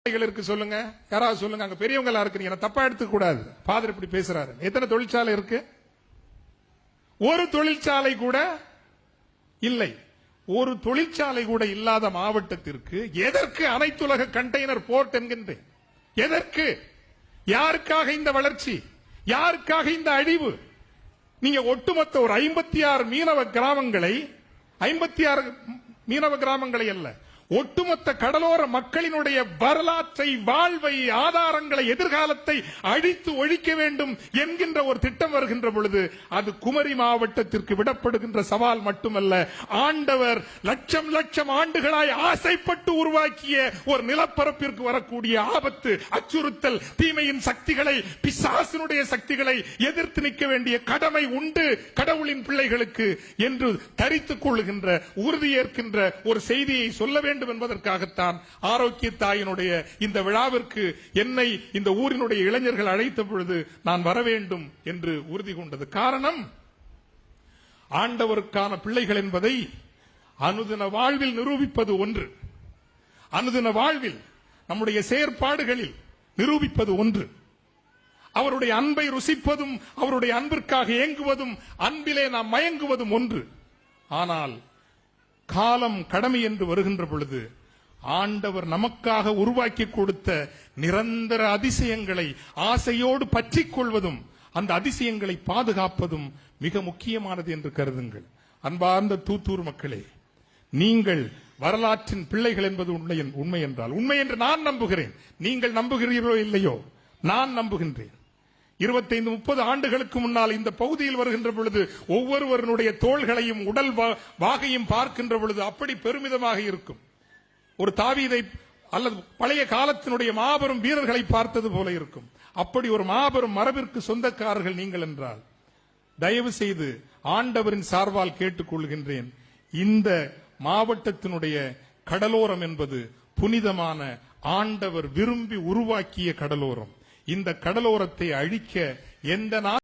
இருக்கு சொல்லுங்க, யாராவது சொல்லுங்க. அங்க பெரியவங்களா இருக்கு, தப்பா எடுத்துக்க கூடாது. ஃபாதர் இப்படி பேசுறாரு. எத்தனை தொழிற்சாலை இருக்கு? ஒரு தொழிற்சாலை கூட இல்லை. ஒரு தொழிற்சாலை கூட இல்லாத மாவட்டத்திற்கு எதற்கு அனைத்துலக கண்டெய்னர் போர்ட் என்கின்றேன்? எதற்கு? யாருக்காக இந்த வளர்ச்சி? யாருக்காக இந்த அழிவு? நீங்க ஒட்டுமொத்த ஒரு 56 மீனவ கிராமங்களை, 56 மீனவ கிராமங்களை அல்ல, ஒட்டுமொத்த கடலோர மக்களினுடைய வரலாற்றை, வாழ்வை, ஆதாரங்களை, எதிர்காலத்தை அழித்து ஒழிக்க வேண்டும் என்கின்ற ஒரு திட்டம் வருகின்ற பொழுது அது குமரி மாவட்டத்திற்கு விடப்படுகின்ற சவால் மட்டுமல்ல, ஆண்டவர் லட்சம் லட்சம் ஆண்டுகளாய் ஆசைப்பட்டு உருவாக்கிய ஒரு நிலப்பரப்பிற்கு வரக்கூடிய ஆபத்து, அச்சுறுத்தல், தீமையின் சக்திகளை, பிசாசினுடைய சக்திகளை எதிர்த்து நிற்க வேண்டிய கடமை உண்டு கடவுளின் பிள்ளைகளுக்கு என்று தரித்துக் கொள்ளுகின்ற, உறுதியேற்கின்ற ஒரு செய்தியை சொல்ல வேண்டும் என்பதற்காகத்தான் ஆரோக்கிய தாயினுடைய இந்த விழாவிற்கு என்னை இந்த ஊரினுடைய இளைஞர்கள் அழைத்த பொழுது நான் வர வேண்டும் என்று உறுதி கொண்டது. காரணம், ஆண்டவருக்கான பிள்ளைகள் என்பதை அனுதின வாழ்வில் நிரூபிப்பது ஒன்று, அனுதின வாழ்வில் நம்முடைய செயற்பாடுகளில் நிரூபிப்பது ஒன்று, அவருடைய அன்பை ருசிப்பதும், அவருடைய அன்பிற்காக ஏங்குவதும், அன்பிலே நாம் மயங்குவதும் ஒன்று. ஆனால் காலம் கடமை என்று வருகின்ற பொழுது ஆண்டவர் நமக்காக உருவாக்கி கொடுத்த நிரந்தர அதிசயங்களை ஆசையோடு பற்றிக் கொள்வதும், அந்த அதிசயங்களை பாதுகாப்பதும் மிக முக்கியமானது என்று கருதுங்கள். அன்பார்ந்த தூத்தூர் மக்களே, நீங்கள் வரலாற்றின் பிள்ளைகள் என்பது உண்மை என்றால், உண்மை என்று நான் நம்புகிறேன். நீங்கள் நம்புகிறீர்களோ இல்லையோ, நான் நம்புகின்றேன். 25-30 ஆண்டுகளுக்கு முன்னால் இந்த பகுதியில் வருகின்ற பொழுது ஒவ்வொருவருடைய தோள்களையும் உடல் வாகையும் பார்க்கின்ற பொழுது அப்படி பெருமிதமாக இருக்கும். ஒரு தாவீதை அல்லது பழைய காலத்தினுடைய மாபெரும் வீரர்களை பார்த்தது போல இருக்கும். அப்படி ஒரு மாபெரும் மரபிற்கு சொந்தக்காரர்கள் நீங்கள் என்றால், தயவு செய்து ஆண்டவரின் சார்பால் கேட்டுக்கொள்கின்றேன், இந்த மாவட்டத்தினுடைய கடலோரம் என்பது புனிதமான, ஆண்டவர் விரும்பி உருவாக்கிய கடலோரம். இந்த கடலோரத்தை அழிக்க எந்த